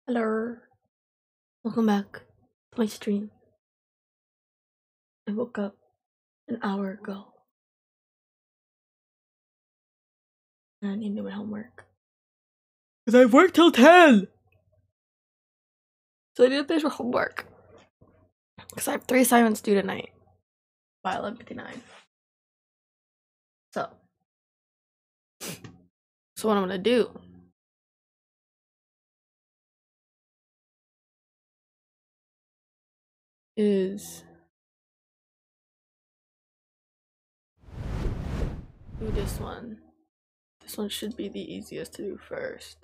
Hello, welcome back to my stream. I woke up an hour ago and I need to do my homework. Because I've worked till 10! So I need to finish my homework. Because I have 3 assignments due tonight by 11:59. So what I'm gonna do is do this one. This one should be the easiest to do first.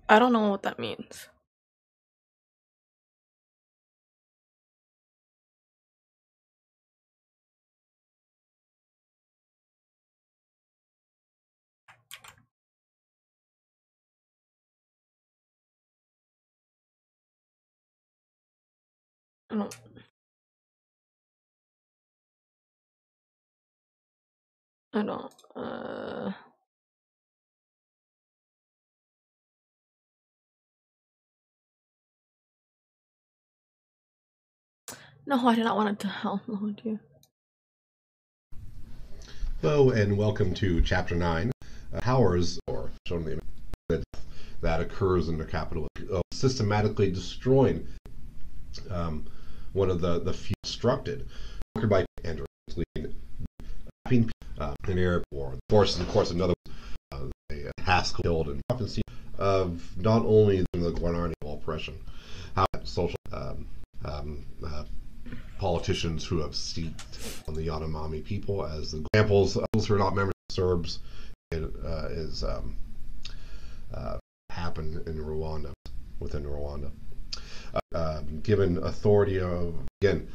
I don't know what that means. I don't. No, I did not want it to download you. Hello and welcome to Chapter 9, Powers, or shown the image that occurs in the capital, systematically destroying one of the few constructed by Andrew leading an Arab war. Of course, another Haskell killed and often seen of not only the Guarani oppression, how social politicians who have seeked on the Yanomami people as the examples of those who are not members of Serbs is happened in Rwanda, within Rwanda. Given authority of, again,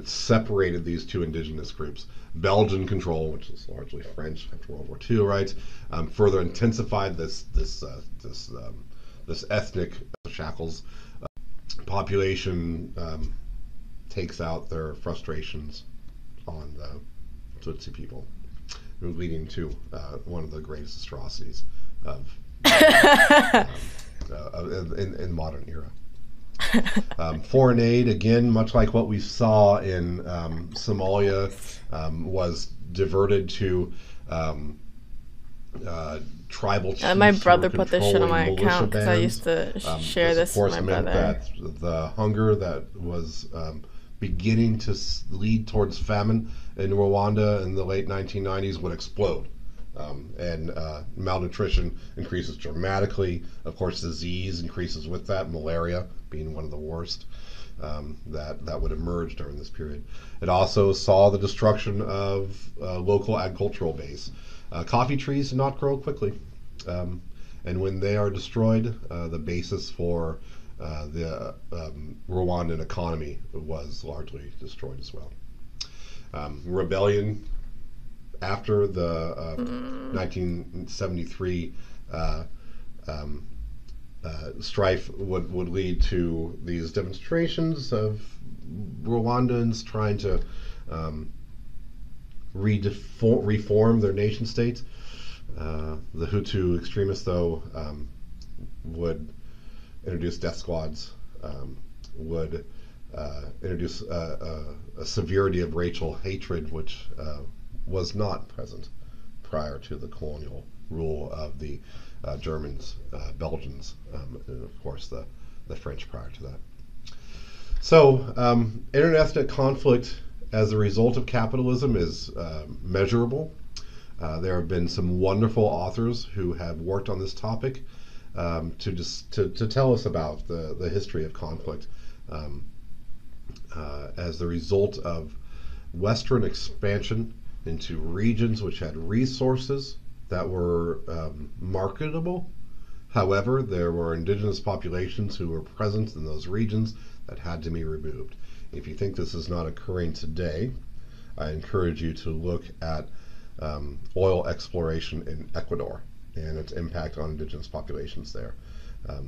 separated these two indigenous groups. Belgian control, which is largely French after World War II, right? Further intensified this ethnic shackles. Population takes out their frustrations on the Tutsi people, leading to one of the greatest atrocities of in modern era. Foreign aid, again, much like what we saw in Somalia, was diverted to tribal chiefs. My brother put this shit on my account because I used to share this with my brother. That the hunger that was beginning to lead towards famine in Rwanda in the late 1990s would explode. And malnutrition increases dramatically. Of course, disease increases with that, malaria being one of the worst that would emerge during this period. It also saw the destruction of local agricultural base. Coffee trees do not grow quickly. And when they are destroyed, the basis for the Rwandan economy was largely destroyed as well. Rebellion after the 1973 strife would lead to these demonstrations of Rwandans trying to reform their nation state. The Hutu extremists, though, would introduce death squads, would introduce a severity of racial hatred, which was not present prior to the colonial rule of the Germans, Belgians, and of course the French prior to that. So interethnic conflict as a result of capitalism is measurable. There have been some wonderful authors who have worked on this topic to tell us about the history of conflict as the result of Western expansion into regions which had resources that were marketable. However, there were indigenous populations who were present in those regions that had to be removed. If you think this is not occurring today, I encourage you to look at oil exploration in Ecuador and its impact on indigenous populations there.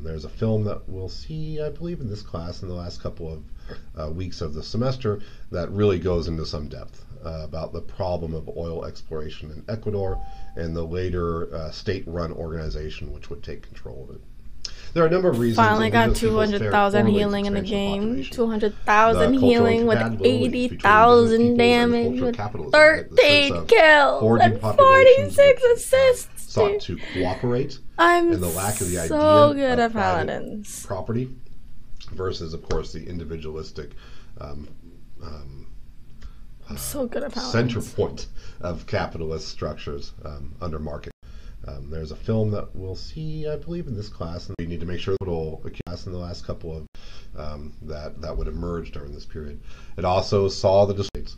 There's a film that we'll see, I believe, in this class in the last couple of weeks of the semester that really goes into some depth about the problem of oil exploration in Ecuador and the later state-run organization which would take control of it. There are a number of reasons. Finally got 200,000 healing in the game. 200,000 healing with 80,000 damage, with 13 kills and 46 assists. Sought to cooperate, I'm and the lack of the idea so good of at paladins. property versus, of course, the individualistic I'm so good at paladins. center point of capitalist structures under market. There's a film that we'll see, I believe, in this class, and we need to make sure that it'll class in the last couple of that would emerge during this period. It also saw the states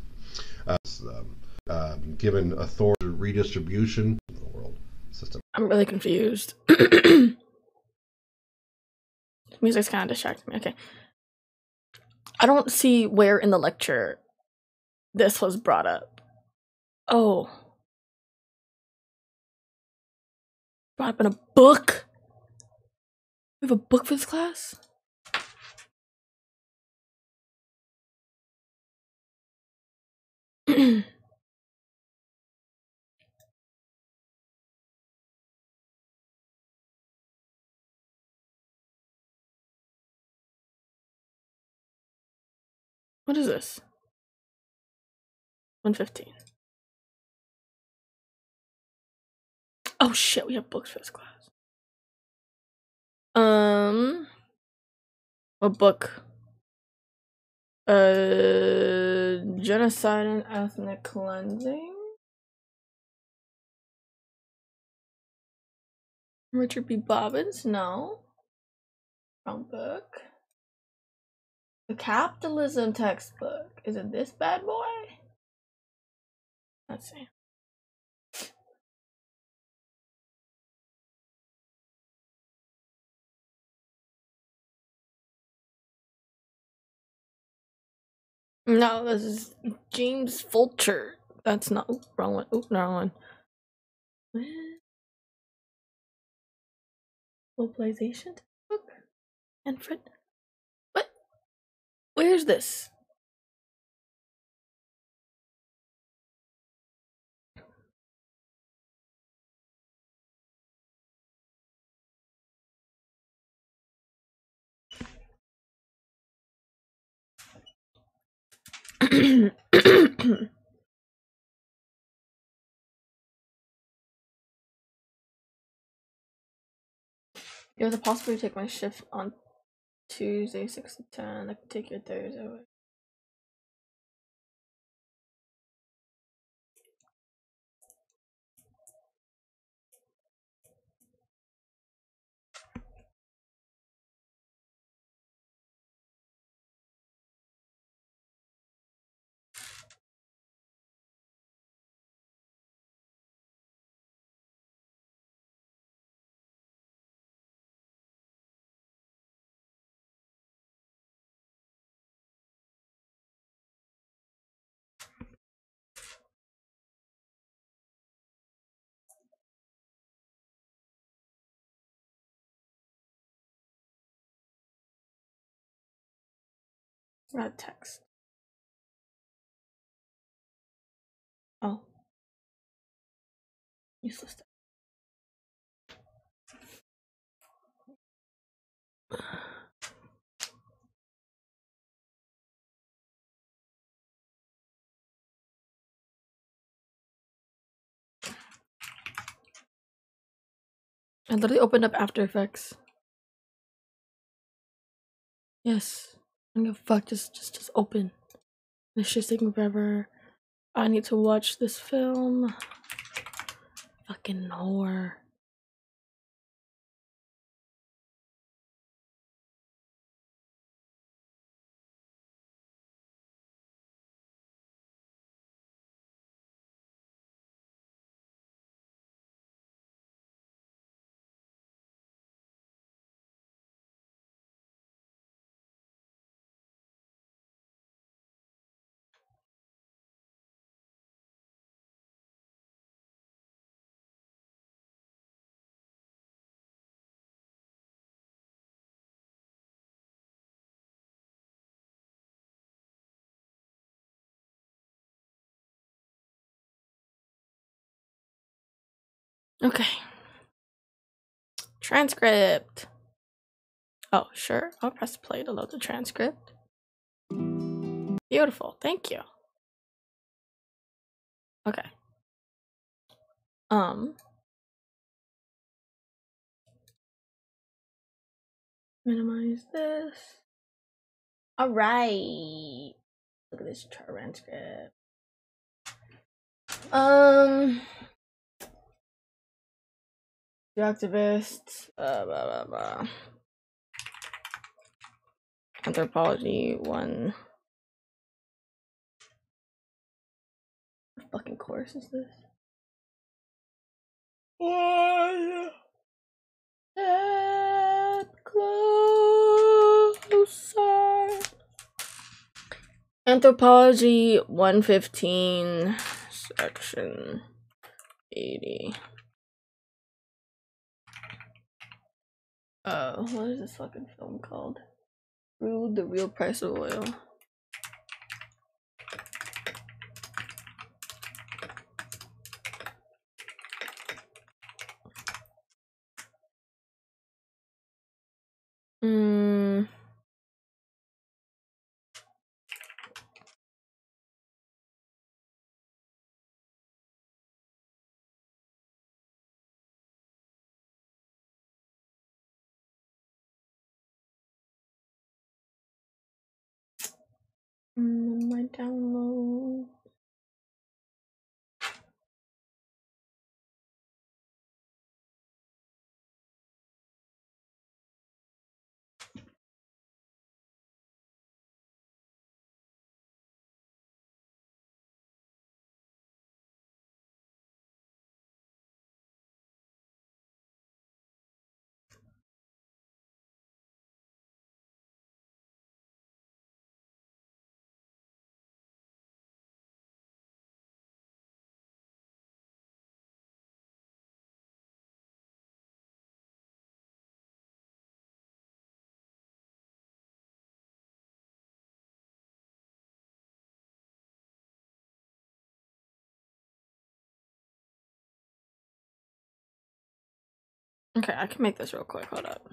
given authority redistribution in the world system. I'm really confused. Music's kind of distracting me. Okay, I don't see where in the lecture this was brought up. Oh. Brought up in a book? We have a book for this class? What is this? 115. Oh shit, we have books for this class. What book? Genocide and Ethnic Cleansing? Richard B. Bobbins? No. Wrong book. The Capitalism textbook. Is it this bad boy? Let's see. No, this is James Fulcher. That's not. Oop, wrong one. Oop, wrong one. Globalization textbook? And Fred. What? Where's this? There's a possibility to take my shift on Tuesday 6 to 10. I can take your Thursday away. Not text. Oh. Useless. I literally opened up After Effects. Yes. I don't give a fuck. Just open. This shit's taking forever. I need to watch this film. Fucking whore. Okay. Transcript. Oh, sure. I'll press play to load the transcript. Beautiful. Thank you. Okay. Minimize this. All right. Look at this transcript. The activists. Anthropology 1. What fucking course is this? One step closer. Anthropology 115, section 80. What is this fucking film called? Crude, the real price of oil. My download. Okay, I can make this real quick. Hold up.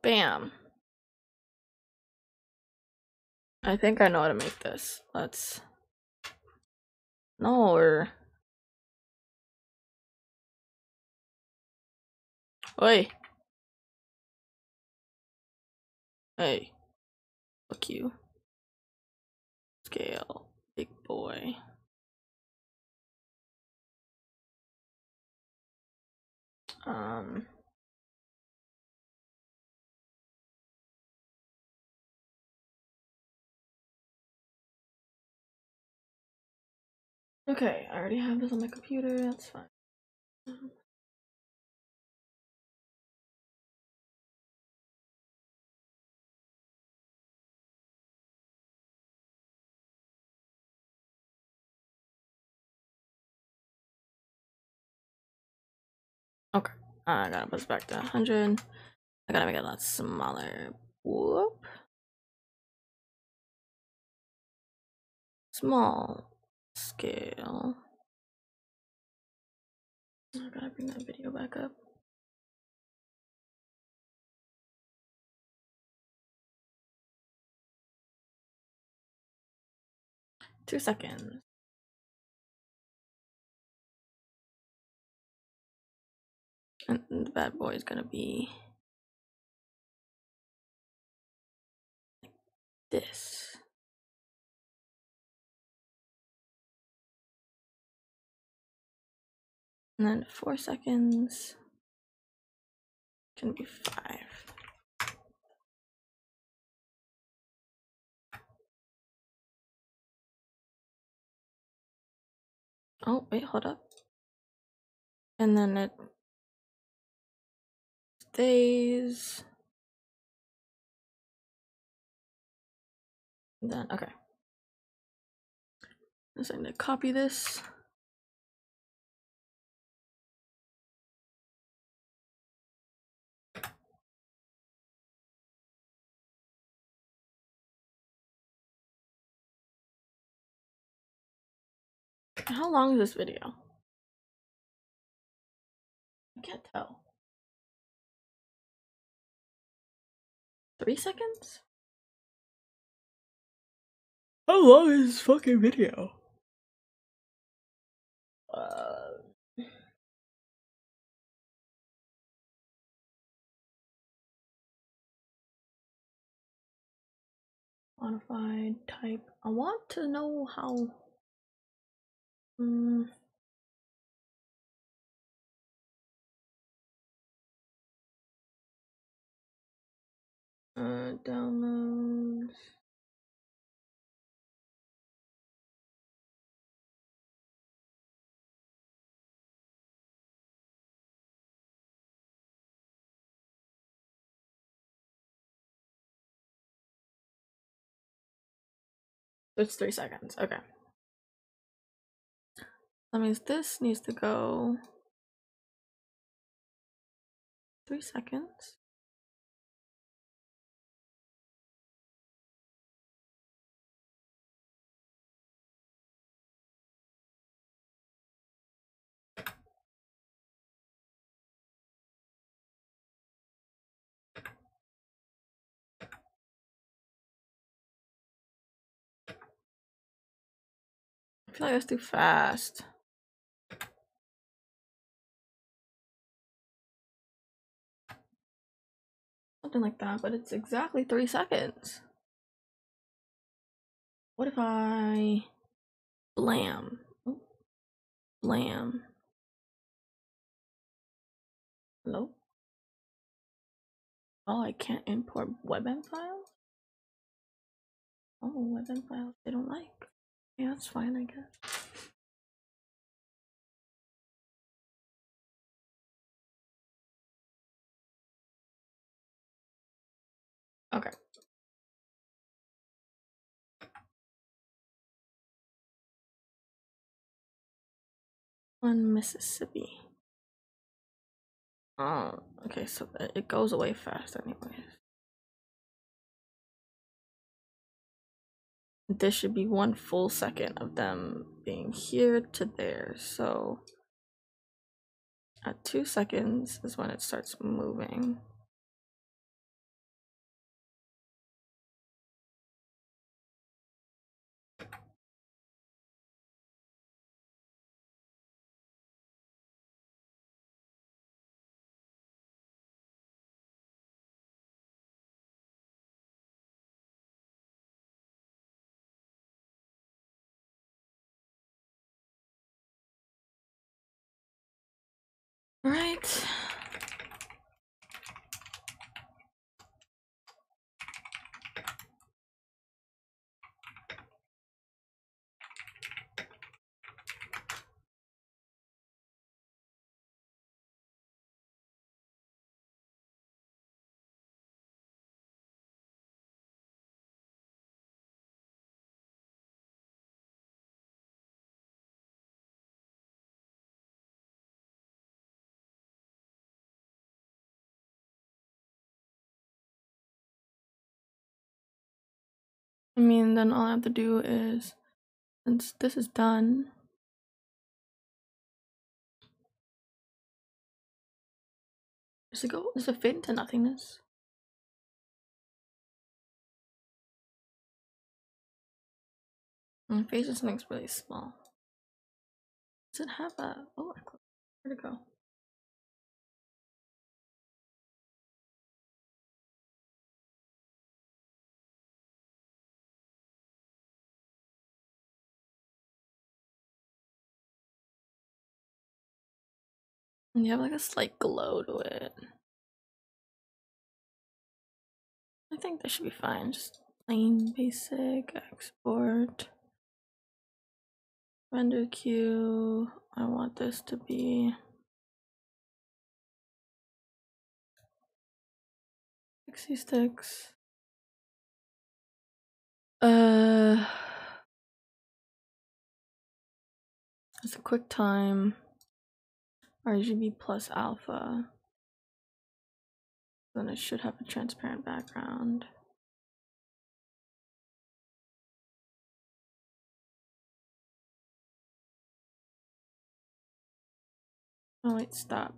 Bam. I think I know how to make this. Let's... No, or... Oi. Hey. Fuck you. Scale. Big boy. Okay, I already have this on my computer. That's fine. Okay, I gotta put this back to 100. I gotta make it a lot smaller. Whoop. Small scale. I gotta bring that video back up. Two seconds. And the bad boy is gonna be this. And then 4 seconds can be 5. Oh, wait, hold up. And then it stays. And then, okay. I'm just going to copy this. How long is this video? I can't tell. 3 seconds? How long is this fucking video? Modified type. I want to know how. Downloads. It's 3 seconds. Okay. That means this needs to go 3 seconds. I feel like that's too fast. Something like that, but it's exactly 3 seconds. What if I blam? Oh. Blam. Hello? Oh, I can't import WebM files? Oh, WebM files they don't like. Yeah, that's fine, I guess. Okay. On Mississippi. Oh, okay, so it goes away fast anyways. This should be 1 full second of them being here to there, so at 2 seconds is when it starts moving. Right. I mean, then all I have to do is, since this is done, does it fade into nothingness? My face just looks really small. Does it have a, oh, where'd it go? And you have like a slight glow to it. I think this should be fine. Just plain basic export. Render queue. I want this to be 66. It's a QuickTime RGB plus alpha. Then it should have a transparent background. Oh wait, stop.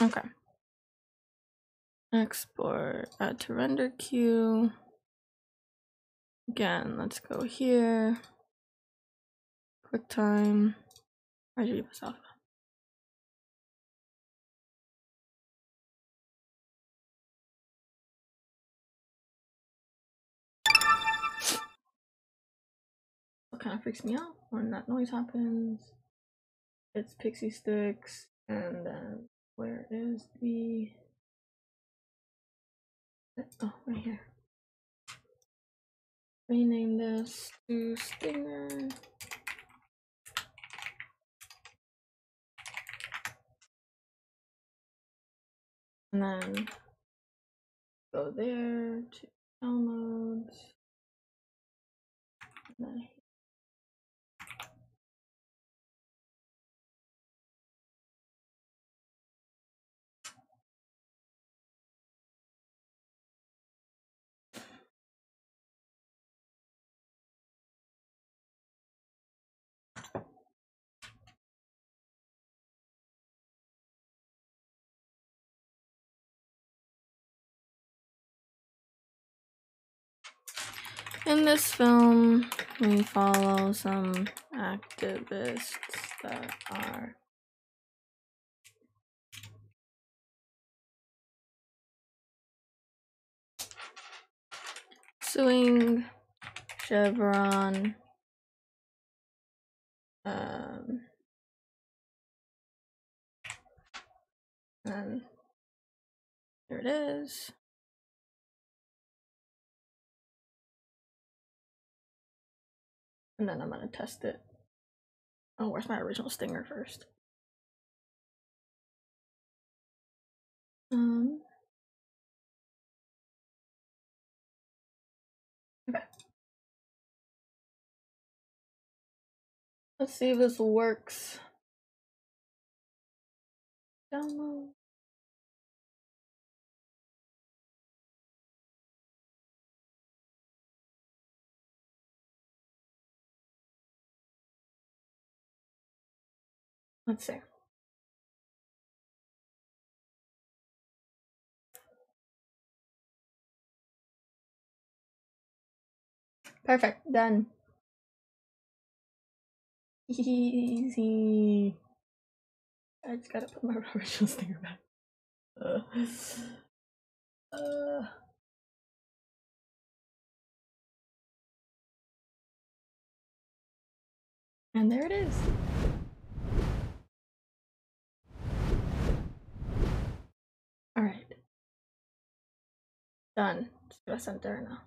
Okay. Export, add to render queue. Again, let's go here. QuickTime. RGB alpha. What kind of freaks me out when that noise happens? It's Pixie Sticks, and then where is the? Oh, right here. Rename this to Stinger. And then go there to downloads. And then in this film, we follow some activists that are suing Chevron, and here it is. And then I'm gonna test it. Oh, where's my original stinger first? Okay. Let's see if this works. Download. Let's see. Perfect. Done. Easy. I just gotta put my original stinger back. And there it is. All right. Done. Just press enter now.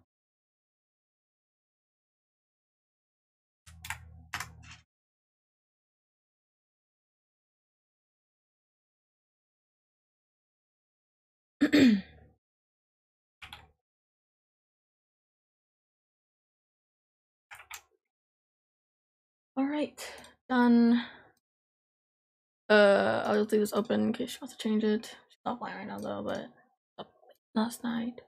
All right, done. I'll leave this open in case she wants to change it. She's offline right now though, but last night.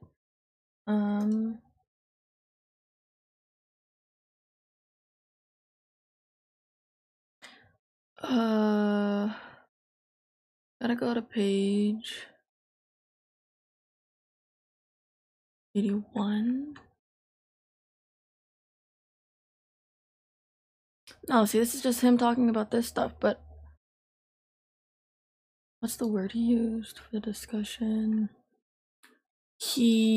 Gotta go to page 81. No, see, this is just him talking about this stuff, but what's the word he used for the discussion? Hegemony.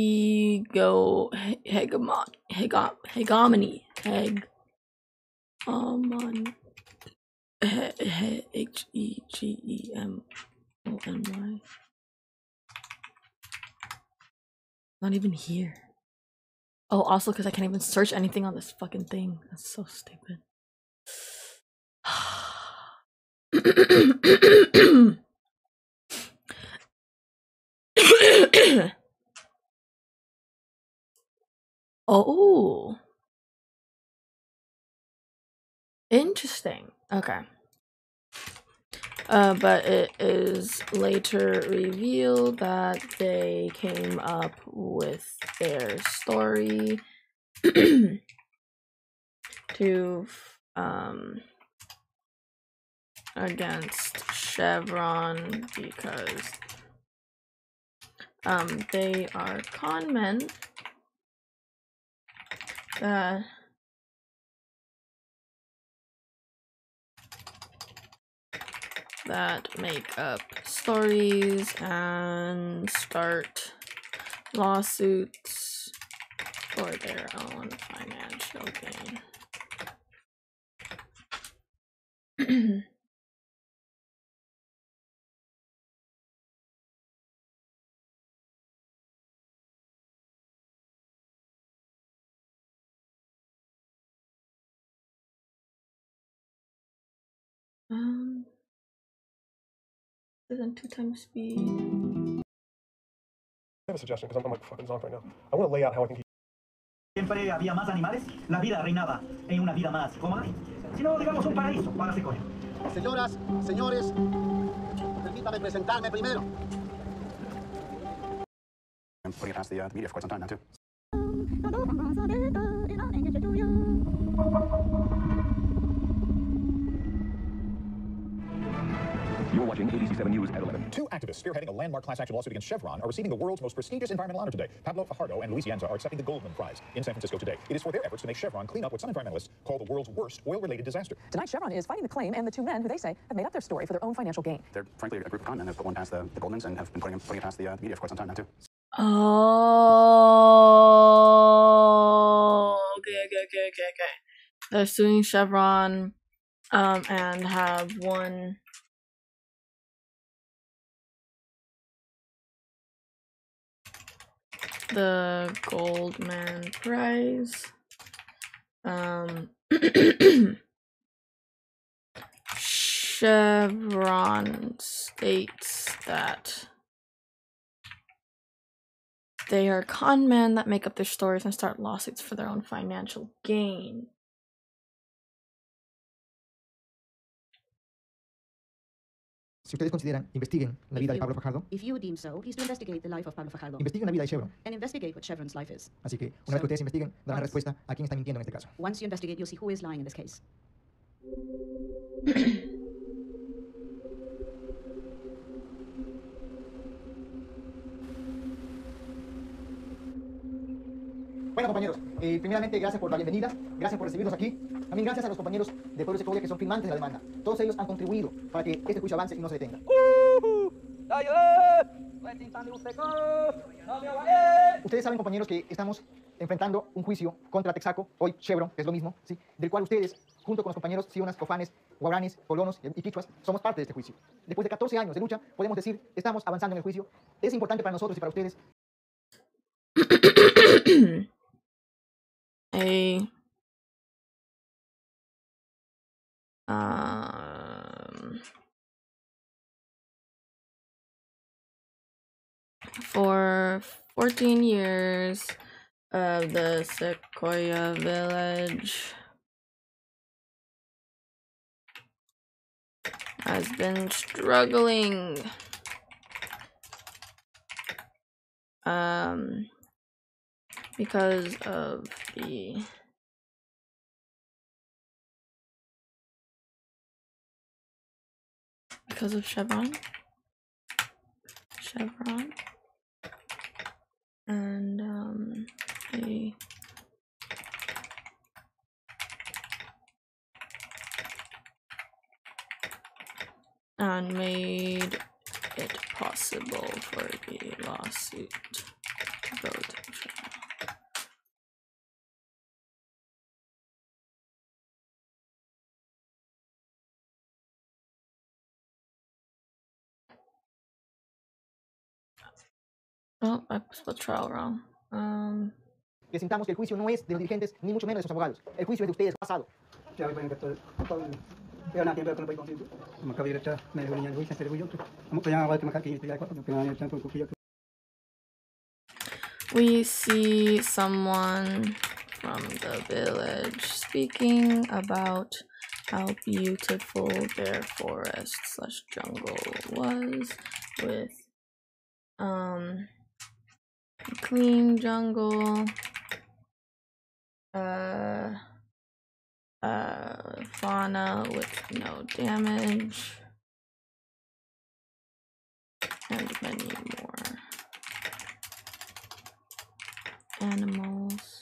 H-E-G-E-M-O-N-Y. Not even here. Oh, also because I can't even search anything on this fucking thing. That's so stupid. Oh. Interesting. Okay. But it is later revealed that they came up with their story to against Chevron because they are con men that make up stories and start lawsuits for their own financial gain. Isn't 2 times speed. I have a suggestion because I'm like fucking zonked right now. I want to lay out how I can keep. Siempre había más animales, la vida reinaba en una vida más cómoda, sino digamos un paraíso para Sequoia. Señoras, señores, permítame presentarme primero. I'm putting it past the media for quite some time now too. You're watching ABC7 News at 11. Two activists spearheading a landmark class action lawsuit against Chevron are receiving the world's most prestigious environmental honor today. Pablo Fajardo and Luis Yenza are accepting the Goldman Prize in San Francisco today. It is for their efforts to make Chevron clean up what some environmentalists call the world's worst oil-related disaster. Tonight, Chevron is fighting the claim and the 2 men who they say have made up their story for their own financial gain. They're frankly a group of con men that have put one past the Goldmans and have been putting it past the media for quite some time now too. Oh, okay. They're suing Chevron, and have won the Goldman Prize. Chevron states that they are con men that make up their stories and start lawsuits for their own financial gain. Si ustedes consideran, investiguen la vida de Pablo Fajardo. If you deem so, please to investigate the life of Pablo Fajardo. Investiguen la vida de Chevron. And investigate what Chevron's life is. Así que, una vez que ustedes investiguen, darán respuesta a quién está mintiendo en este caso. Once you investigate, you'll see who is lying in this case. Bueno, compañeros, primeramente gracias por la bienvenida, gracias por recibirnos aquí. También gracias a los compañeros de Pueblo Sequoia que son firmantes de la demanda. Todos ellos han contribuido para que este juicio avance y no se detenga. Ustedes saben, compañeros, que estamos enfrentando un juicio contra Texaco, hoy Chevron, que es lo mismo, ¿sí? Del cual ustedes, junto con los compañeros sionas, cofanes, guaranes, colonos y quichuas, somos parte de este juicio. Después de 14 años de lucha, podemos decir, estamos avanzando en el juicio. Es importante para nosotros y para ustedes. For 14 years of the Sequoia Village has been struggling because of Chevron and they and made it possible for the lawsuit to go to trial. Oh, I spelled trial wrong. Que sintamos que el juicio no es de los dirigentes, ni mucho menos de sus abogados. El juicio es de ustedes, pasado. We see someone from the village speaking about how beautiful their forest / jungle was with clean jungle, fauna with no damage, and many more animals.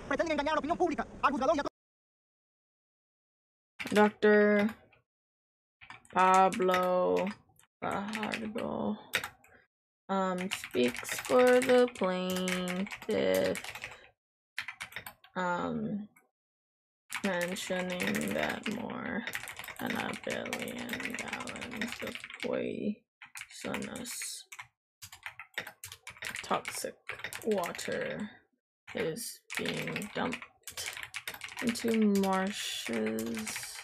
Pretenden engañar a la opinión pública, al juzgador y a Dr. Pablo Fajardo speaks for the plaintiff, mentioning that more than 1 billion gallons of poisonous toxic water is being dumped into marshes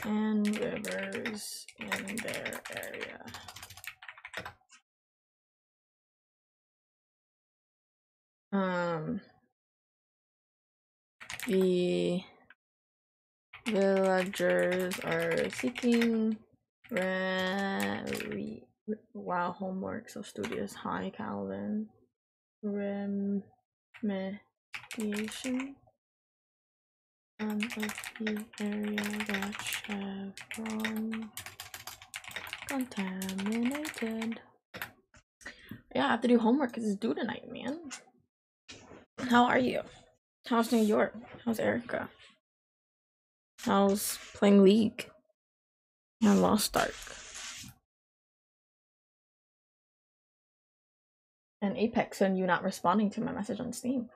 and rivers in their area. The villagers are seeking homework so studious. Hi, Calvin. Remediation of the area that Chevron contaminated. Yeah, I have to do homework because it's due tonight, man. How are you? How's New York? How's Erica? How's playing League and Lost Ark? And Apex, and you not responding to my message on Steam.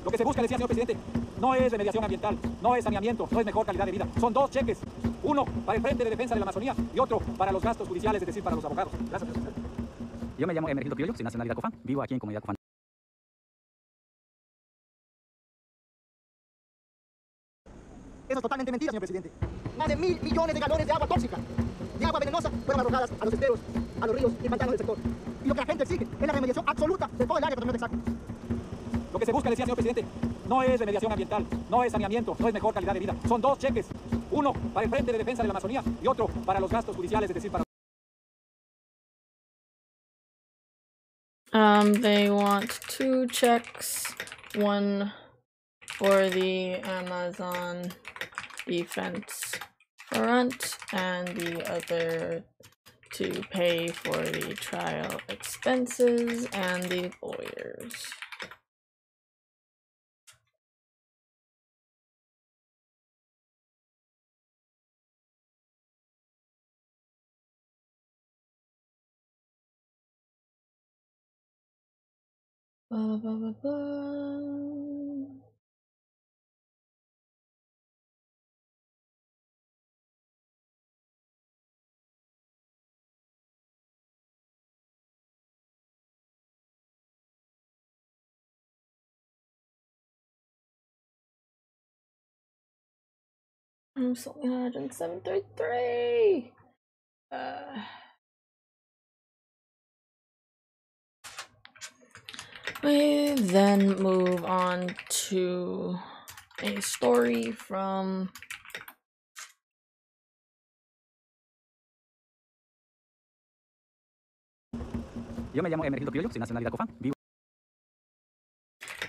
Lo que se busca, decía señor presidente, no es remediación ambiental, no es saneamiento, no es mejor calidad de vida. Son 2 cheques. Uno para el Frente de Defensa de la Amazonía y otro para los gastos judiciales, es decir, para los abogados. Gracias, señor presidente. Yo me llamo Emergildo Piollo, sin nacionalidad Cofán. Vivo aquí en Comunidad Cofán. Eso es totalmente mentira, señor presidente. Más de 1.000 millones de galones de agua tóxica, de agua venenosa, fueron arrojadas a los esteros, a los ríos y pantanos del sector. Y lo que la gente exige es la remediación absoluta de todo el área de Texaco. Lo que se busca, decía señor presidente, no es remediación ambiental, no es saneamiento, no es mejor calidad de vida. Son 2 cheques. Uno para el Frente de Defensa de la Amazonía y otro para los gastos judiciales, es decir, para... They want 2 checks, one for the Amazon Defense Front and the other to pay for the trial expenses and the lawyers. Ba, ba, ba, ba. I'm something 107.33. We then move on to a story from Yo me llamo Emergildo Criollo, soy nacionalidad Cofán, vivo.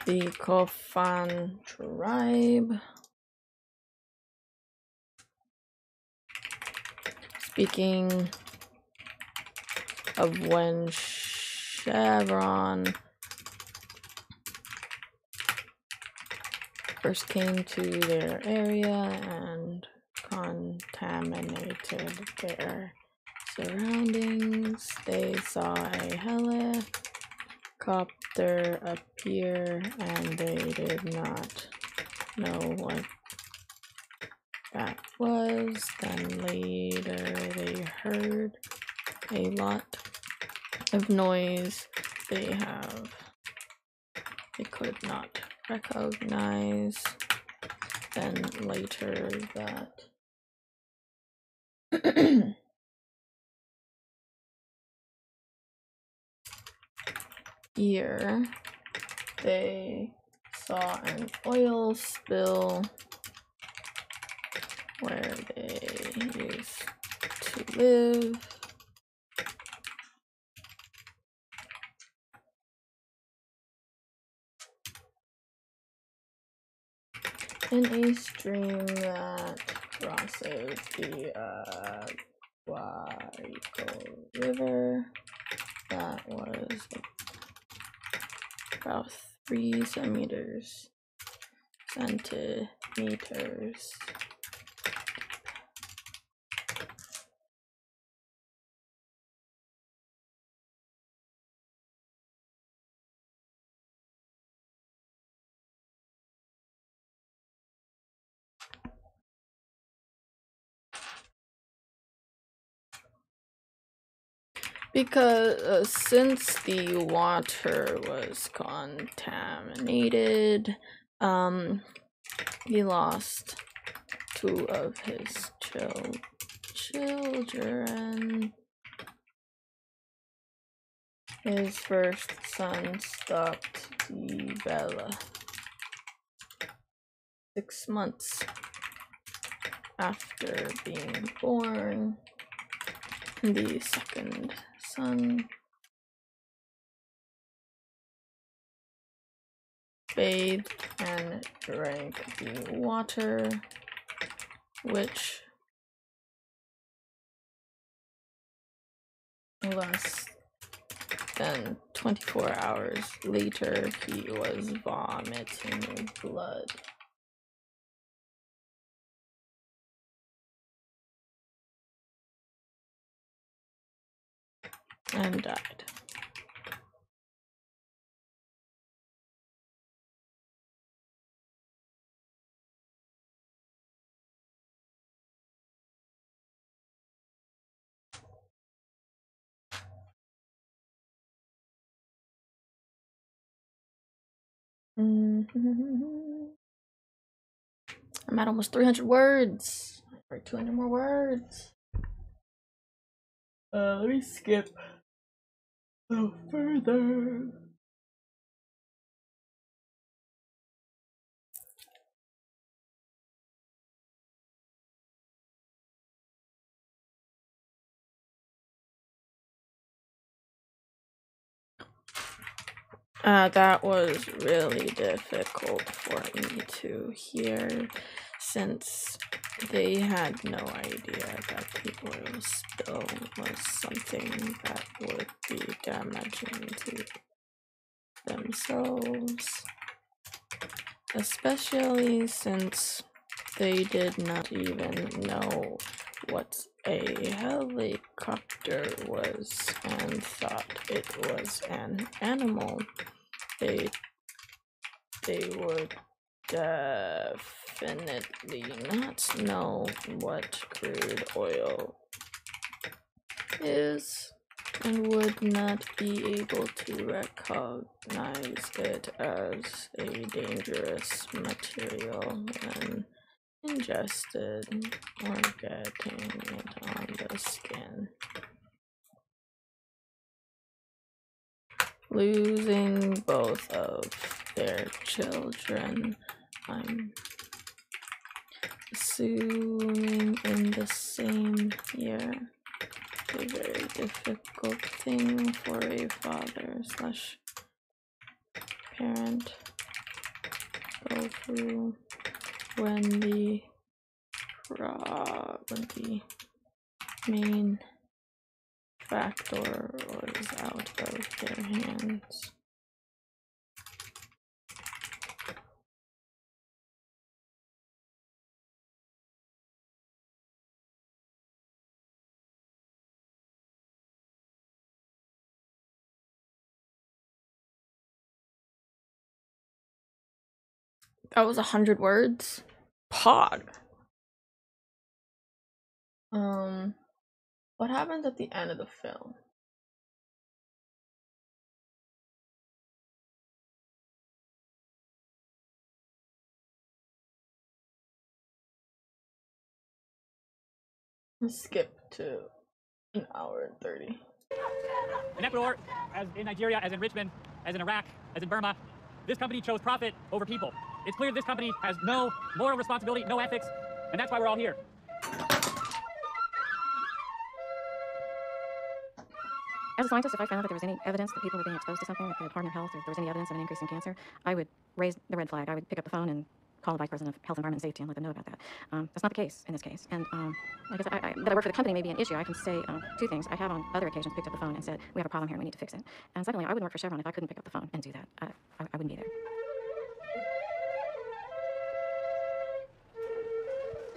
The Cofan tribe. Speaking of when Chevron first came to their area and contaminated their surroundings, they saw a helicopter appear and they did not know what that was. Then later they heard a lot of noise they could not recognize. Then later that year they saw an oil spill where they used to live. In a stream that crosses the Guarico River that was about 3 centimeters. Because since the water was contaminated, he lost 2 of his children. His first son stopped Bella 6 months after being born. The second son bathed and drank the water, which less than 24 hours later he was vomiting blood. And died. I'm at almost 300 words. For 200 more words. Let me skip a little further. That was really difficult for me to hear, since they had no idea that the oil spill was something that would be damaging to themselves, especially since they did not even know what a helicopter was and thought it was an animal. They would definitely not know what crude oil is and would not be able to recognize it as a dangerous material when ingested or getting it on the skin. Losing both of their children, I'm assuming in the same year, a very difficult thing for a father/parent go through when the main factor was out of their hands. That was 100 words? Pog. What happens at the end of the film? Let's skip to an hour and 30. In Ecuador, as in Nigeria, as in Richmond, as in Iraq, as in Burma, this company chose profit over people. It's clear this company has no moral responsibility, no ethics, and that's why we're all here. As a scientist, if I found that there was any evidence that people were being exposed to something at the Department of Health, or if there was any evidence of an increase in cancer, I would raise the red flag. I would pick up the phone and call the Vice President of Health, Environment, and Safety and let them know about that. That's not the case in this case. And like I said, that I work for the company may be an issue. I can say two things. I have on other occasions picked up the phone and said, we have a problem here and we need to fix it. And secondly, I wouldn't work for Chevron if I couldn't pick up the phone and do that. I wouldn't be there.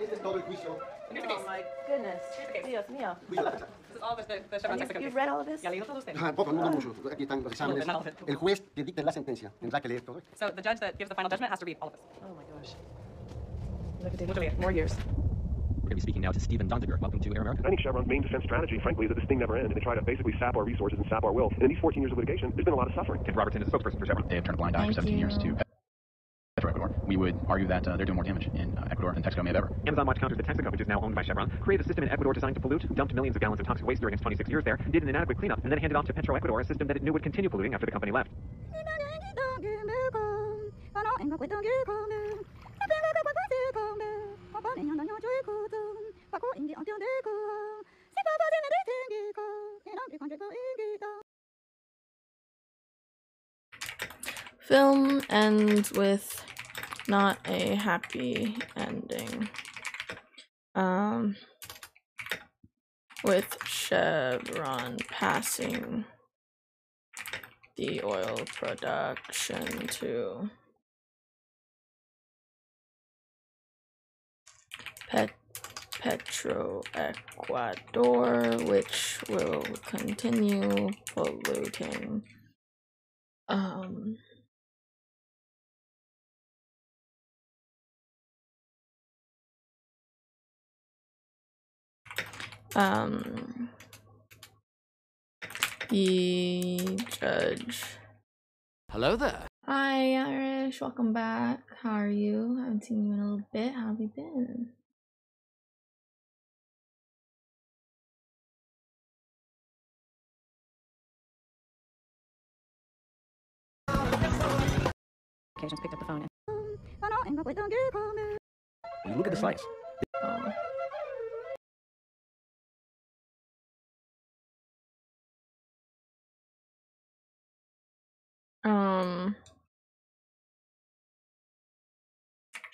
Este es todo el juicio. Oh my goodness. Dios mío. Juicio de la fecha. This is all the Chevron You've read all of this? Poco, no mucho. Aquí están los exámenes. El juez que dicte la sentencia tendrá que leer todo esto. So the judge that gives the final judgment has to read all of this. Oh my gosh. Literally, more years. We're going to be speaking now to Stephen Donziger. Welcome to Air America. I think Chevron's main defense strategy, frankly, is that this thing never ends, and they try to basically sap our resources and sap our will. And in these 14 years of litigation, there's been a lot of suffering. Ken Robertson is a spokesperson for Chevron. They have turned a blind eye for 17 years to Ecuador. We would argue that they're doing more damage in Ecuador than Texaco may have ever. Amazon Watch counters that Texaco, which is now owned by Chevron, created a system in Ecuador designed to pollute, dumped millions of gallons of toxic waste during its 26 years there, did an inadequate cleanup, and then handed off to Petroecuador, a system that it knew would continue polluting after the company left. Film ends with not a happy ending. With Chevron passing the oil production to Petroecuador, which will continue polluting. The judge. Hello there. Hi, Irish. Welcome back. How are you? I haven't seen you in a little bit. How have you been? Occasions picked up the phone. When you look at the slice.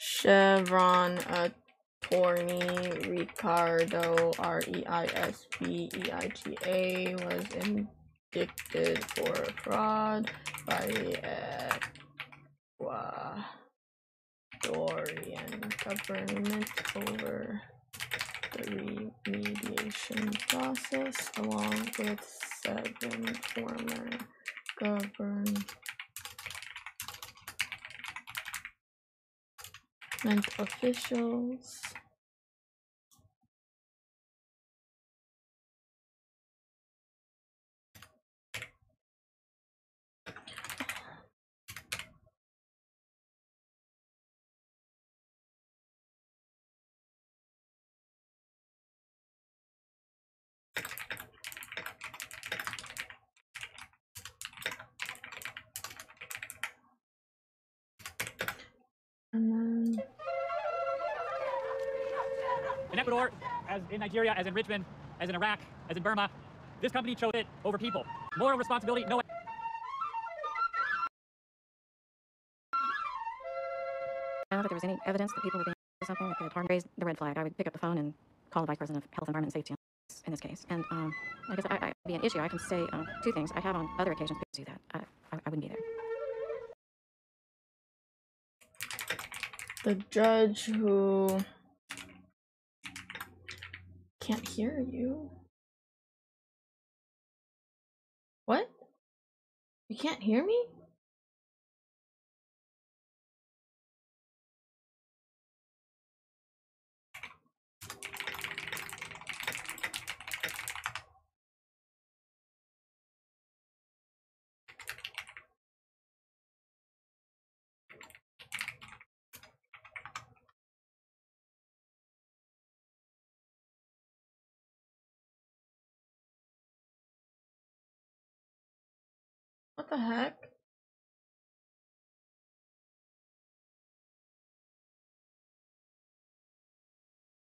Chevron attorney Ricardo Reisbeiga was indicted for fraud by the Ecuadorian government over the remediation process, along with 7 former government officials. And then In Ecuador, as in Nigeria, as in Richmond, as in Iraq, as in Burma. This company chose it over people. Moral responsibility, no. Found that there was any evidence that people were being exposed to something that could raise the red flag, I would pick up the phone and call the Vice President of Health, Environment, and Safety in this case. And like I said, I be an issue. I can say two things. I have on other occasions do that. I wouldn't be there. The judge who can't hear you. What? You can't hear me? What the heck?